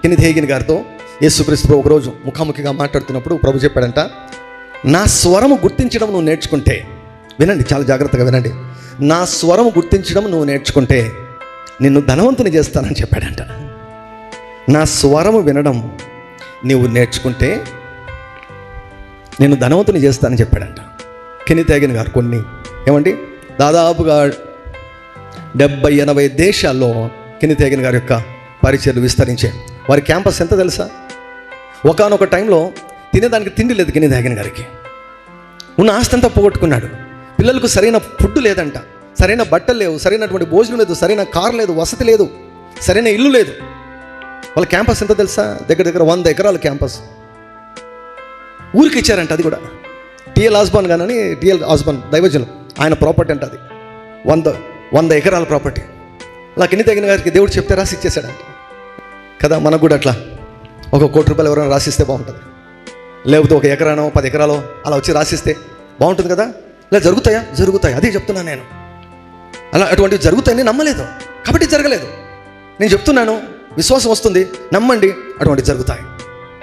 Kenneth హేగిన్ గారితో యేసుక్రీస్తు ఒకరోజు ముఖాముఖిగా మాట్లాడుతున్నప్పుడు ప్రభు చెప్పాడంట, నా స్వరము గుర్తించడం నువ్వు నేర్చుకుంటే, వినండి చాలా జాగ్రత్తగా వినండి, నా స్వరము గుర్తించడం నువ్వు నేర్చుకుంటే నిన్ను ధనవంతుని చేస్తానని చెప్పాడంట. నా స్వరము వినడం నీవు నేర్చుకుంటే నేను ధనవంతుని చేస్తానని చెప్పాడంట కెన్నెత్ హేగిన్ గారు. కొన్ని ఏమండి దాదాపుగా 70-80 దేశాల్లో కెన్నెత్ హేగిన్ గారి యొక్క పరిచయాలు విస్తరించాయి. వారి క్యాంపస్ ఎంత తెలుసా? ఒకానొక టైంలో తినేదానికి తిండి లేదు కెన్నెత్ హేగిన్ గారికి. ఉన్న ఆస్తి అంతా పోగొట్టుకున్నాడు. పిల్లలకు సరైన ఫుడ్ లేదంట, సరైన బట్టలు లేవు, సరైనటువంటి భోజనం లేదు, సరైన కారు లేదు, వసతి లేదు, సరైన ఇల్లు లేదు. వాళ్ళ క్యాంపస్ ఎంత తెలుసా? దగ్గర దగ్గర 100 ఎకరాల క్యాంపస్ ఊరికి ఇచ్చారంట. అది కూడా టిఎల్ ఆస్బాన్ గానని, టిఎల్ ఆస్బాన్ దైవజనం, ఆయన ప్రాపర్టీ అంట. అది 100 ఎకరాల ప్రాపర్టీ. అలా కెన్నెత్ హేగిన్ గారికి దేవుడు చెప్తే రాసి ఇచ్చేసాడంట కదా. మనకు కూడా అట్లా ఒక ₹1,00,00,000 ఎవరైనా రాసిస్తే బాగుంటుంది, లేకపోతే 1 ఎకరానో 10 ఎకరాలో అలా వచ్చి రాసిస్తే బాగుంటుంది కదా. ఇలా జరుగుతాయా? జరుగుతాయి. అదే చెప్తున్నాను నేను. అలా అటువంటివి జరుగుతాయని నమ్మలేదు కాబట్టి జరగలేదు. నేను చెప్తున్నాను, విశ్వాసం వస్తుంది, నమ్మండి, అటువంటివి జరుగుతాయి.